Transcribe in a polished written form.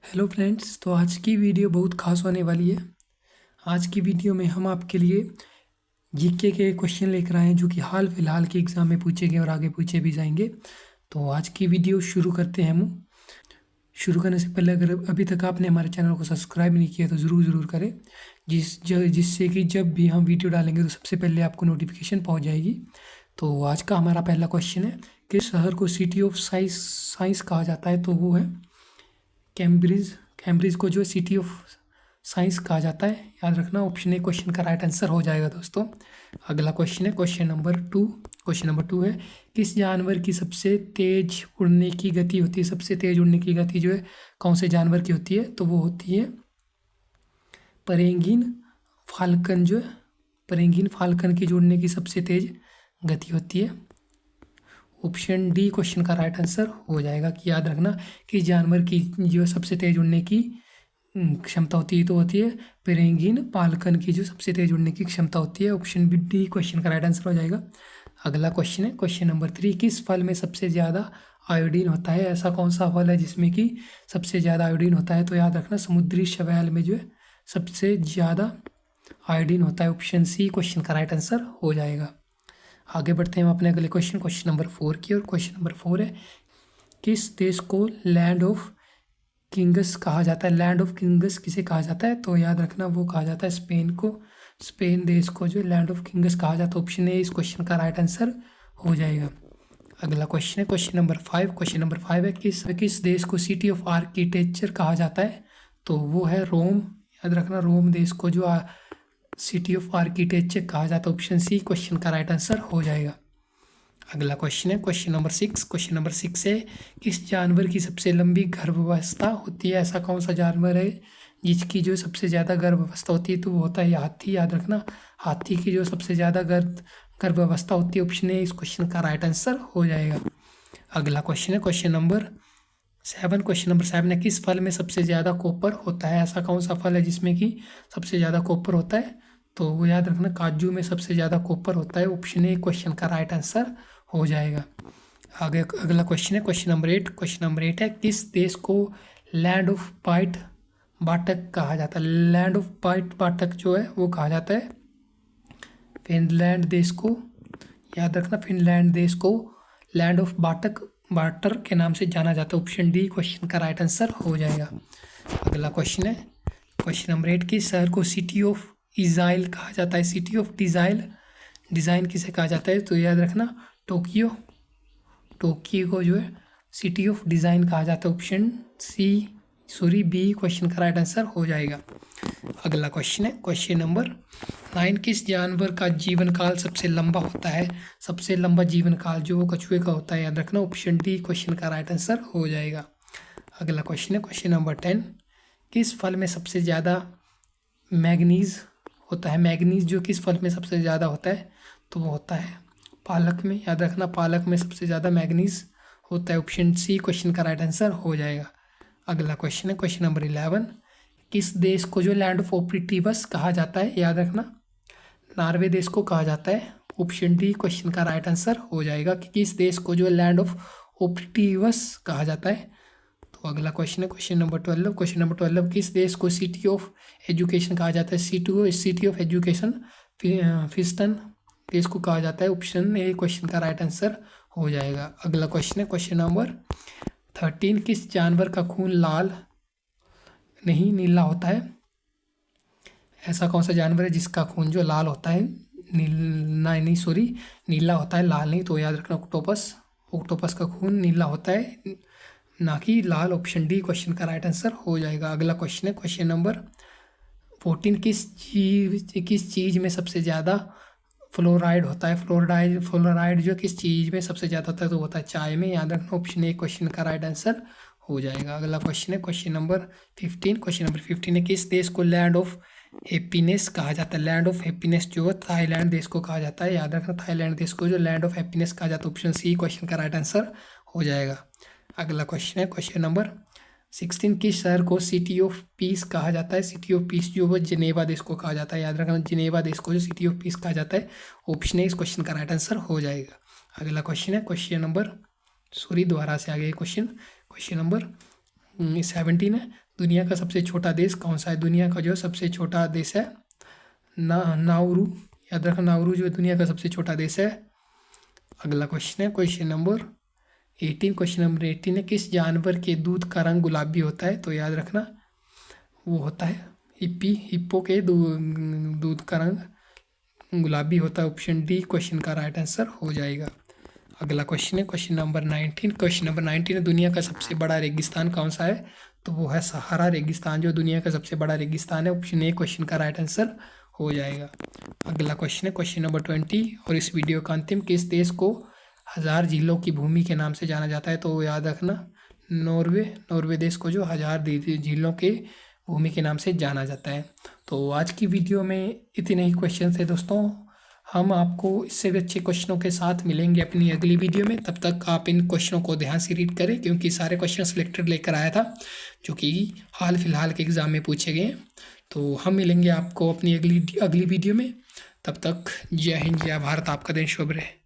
Hello friends, तो आज की वीडियो बहुत खास होने वाली है। आज की वीडियो में हम आपके लिए जीके के क्वेश्चन लेकर आए हैं जो कि हाल फिलहाल के एग्ज़ाम में पूछे गए और आगे पूछे भी जाएंगे। तो आज की वीडियो शुरू करते हैं हम। शुरू करने से पहले अगर अभी तक आपने हमारे चैनल को सब्सक्राइब नहीं किया तो ज़रूर करें, जिससे कि जब भी हम वीडियो डालेंगे तो सबसे पहले आपको नोटिफिकेशन पहुँच जाएगी। तो आज का हमारा पहला क्वेश्चन है, किस शहर को सिटी ऑफ साइंस कहा जाता है? तो वो है कैम्ब्रिज। कैम्ब्रिज को जो सिटी ऑफ साइंस कहा जाता है, याद रखना। ऑप्शन ए क्वेश्चन का राइट आंसर हो जाएगा दोस्तों। अगला क्वेश्चन है क्वेश्चन नंबर 2। क्वेश्चन नंबर 2 है, किस जानवर की सबसे तेज उड़ने की गति होती है? सबसे तेज उड़ने की गति जो है कौन से जानवर की होती है? तो वो होती है पेरेंगिन फाल्कन। जो है पेरेंगिन फाल्कन की जो उड़ने की सबसे तेज गति होती है। ऑप्शन डी क्वेश्चन का राइट आंसर हो जाएगा कि याद रखना कि जानवर की जो सबसे तेज उड़ने की क्षमता होती है तो होती है पेरेंगिन फाल्कन की जो सबसे तेज उड़ने की क्षमता होती है। ऑप्शन डी क्वेश्चन का राइट आंसर हो जाएगा। अगला क्वेश्चन है क्वेश्चन नंबर 3, किस फल में सबसे ज़्यादा आयोडीन होता है? ऐसा कौन सा फल है जिसमें कि सबसे ज़्यादा आयोडीन होता है? तो याद रखना समुद्री शैवाल में जो है सबसे ज़्यादा आयोडीन होता है। ऑप्शन सी क्वेश्चन का राइट आंसर हो जाएगा। आगे बढ़ते हैं हम अपने अगले क्वेश्चन नंबर 4 की। और क्वेश्चन नंबर 4 है, किस देश को लैंड ऑफ किंग्स कहा जाता है? लैंड ऑफ किंग्स किसे कहा जाता है? तो याद रखना वो कहा जाता है स्पेन को। स्पेन देश को जो लैंड ऑफ किंग्स कहा जाता है। ऑप्शन ए इस क्वेश्चन का राइट आंसर हो जाएगा। अगला क्वेश्चन है क्वेश्चन नंबर 5। क्वेश्चन नंबर 5 है, किस देश को सिटी ऑफ आर्किटेक्चर कहा जाता है? तो वो है रोम। याद रखना रोम देश को जो सिटी ऑफ आर्किटेक्चर कहा जाता है। ऑप्शन सी क्वेश्चन का राइट आंसर हो जाएगा। अगला क्वेश्चन है क्वेश्चन नंबर 6। क्वेश्चन नंबर 6 है, किस जानवर की सबसे लंबी गर्भावस्था होती है? ऐसा कौन सा जानवर है जिसकी जो सबसे ज़्यादा गर्भावस्था होती है? तो वो होता है हाथी। याद रखना हाथी की जो सबसे ज़्यादा गर्भावस्था होती है। ऑप्शन ए इस क्वेश्चन का राइट आंसर हो जाएगा। अगला क्वेश्चन है क्वेश्चन नंबर 7। क्वेश्चन नंबर 7 है, किस फल में सबसे ज़्यादा कॉपर होता है? ऐसा कौन सा फल है जिसमें कि सबसे ज़्यादा कॉपर होता है? तो वो याद रखना काजू में सबसे ज़्यादा कॉपर होता है। ऑप्शन ए क्वेश्चन का राइट आंसर हो जाएगा। आगे अगला क्वेश्चन है क्वेश्चन नंबर 8। क्वेश्चन नंबर 8 है, किस देश को लैंड ऑफ वाइट बाटक कहा जाता है? लैंड ऑफ वाइट बाटक जो है वो कहा जाता है फिनलैंड देश को। याद रखना फिनलैंड देश को लैंड ऑफ वाटर के नाम से जाना जाता है। ऑप्शन डी क्वेश्चन का राइट आंसर हो जाएगा। अगला क्वेश्चन है क्वेश्चन नंबर 8, किस शहर को सिटी ऑफ इज़ाइल कहा जाता है? सिटी ऑफ डिज़ाइन किसे कहा जाता है? तो याद रखना टोक्यो को जो है सिटी ऑफ डिज़ाइन कहा जाता है। ऑप्शन बी क्वेश्चन का राइट आंसर हो जाएगा। अगला क्वेश्चन है क्वेश्चन नंबर 9, किस जानवर का जीवन काल सबसे लंबा होता है? सबसे लंबा जीवन काल जो वो कछुए का होता है। याद रखना ऑप्शन डी क्वेश्चन का राइट आंसर हो जाएगा। अगला क्वेश्चन है क्वेश्चन नंबर 10, किस फल में सबसे ज़्यादा मैग्नीज होता है? मैग्नीज जो किस फल में सबसे ज़्यादा होता है? तो वो होता है पालक में। याद रखना पालक में सबसे ज़्यादा मैग्नीज होता है। ऑप्शन सी क्वेश्चन का राइट आंसर हो जाएगा। अगला क्वेश्चन है क्वेश्चन नंबर 11, किस देश को जो लैंड ऑफ ऑप्टिटिवस कहा जाता है? याद रखना नॉर्वे देश को कहा जाता है। ऑप्शन डी क्वेश्चन का राइट आंसर हो जाएगा कि किस देश को जो लैंड ऑफ ऑप्टिटिवस कहा जाता है। तो अगला क्वेश्चन है क्वेश्चन नंबर 12। क्वेश्चन नंबर 12, किस देश को सिटी ऑफ एजुकेशन कहा जाता है? सिटी ऑफ एजुकेशन फिस्टन देश को कहा जाता है। ऑप्शन ए क्वेश्चन का राइट आंसर हो जाएगा। अगला क्वेश्चन है क्वेश्चन नंबर 13, किस जानवर का खून लाल नहीं नीला होता है? ऐसा कौन सा जानवर है जिसका खून जो लाल होता है नीला होता है, लाल नहीं। तो याद रखना ऑक्टोपस का खून नीला होता है ना कि लाल। ऑप्शन डी क्वेश्चन का राइट आंसर हो जाएगा। अगला क्वेश्चन है क्वेश्चन नंबर 14, किस चीज़ में सबसे ज़्यादा फ्लोराइड होता है? फ्लोराइड जो किस चीज़ में सबसे ज़्यादा होता है? तो होता है चाय में। याद रखना ऑप्शन ए क्वेश्चन का राइट आंसर हो जाएगा। अगला क्वेश्चन है क्वेश्चन नंबर 15। क्वेश्चन नंबर 15 है, किस देश को लैंड ऑफ हैप्पीनेस कहा जाता है? लैंड ऑफ हैप्पीनेस जो थाईलैंड देश को कहा जाता है। याद रखना थाईलैंड देश को जो लैंड ऑफ हैप्पीनेस कहा जाता है। ऑप्शन सी क्वेश्चन का राइट आंसर हो जाएगा। अगला क्वेश्चन है क्वेश्चन नंबर 16, किस शहर को सिटी ऑफ पीस कहा जाता है? सिटी ऑफ पीस जो वो जिनेवा देश को कहा जाता है। याद रखना जिनेवा देश को जो सिटी ऑफ पीस कहा जाता है। ऑप्शन ए इस क्वेश्चन का राइट आंसर हो जाएगा। अगला क्वेश्चन है क्वेश्चन नंबर दोबारा से आगे क्वेश्चन नंबर 17 है, दुनिया का सबसे छोटा देश कौन सा है? दुनिया का जो सबसे छोटा देश है नाउरू, याद रखना नाउरू जो दुनिया का सबसे छोटा देश है। अगला क्वेश्चन है क्वेश्चन नंबर 18 है किस जानवर के दूध का रंग गुलाबी होता है? तो याद रखना वो होता है हिप्पो के दूध का रंग गुलाबी होता है। ऑप्शन डी क्वेश्चन का राइट आंसर हो जाएगा। अगला क्वेश्चन है क्वेश्चन नंबर 19 है दुनिया का सबसे बड़ा रेगिस्तान कौन सा है? तो वो है सहारा रेगिस्तान जो दुनिया का सबसे बड़ा रेगिस्तान है। ऑप्शन ए क्वेश्चन का राइट आंसर हो जाएगा। अगला क्वेश्चन है क्वेश्चन नंबर 20 और इस वीडियो का अंतिम, किस देश को 1000 झीलों की भूमि के नाम से जाना जाता है? तो याद रखना नॉर्वे देश को जो 1000 झीलों के भूमि के नाम से जाना जाता है। तो आज की वीडियो में इतने ही क्वेश्चन थे दोस्तों। हम आपको इससे भी अच्छे क्वेश्चनों के साथ मिलेंगे अपनी अगली वीडियो में। तब तक आप इन क्वेश्चनों को ध्यान से रीड करें क्योंकि सारे क्वेश्चन सिलेक्टेड लेकर आया था जो कि हाल फिलहाल के एग्ज़ाम में पूछे गए हैं। तो हम मिलेंगे आपको अपनी अगली वीडियो में। तब तक जय हिंद जय भारत, आपका दिन शुभ रहे।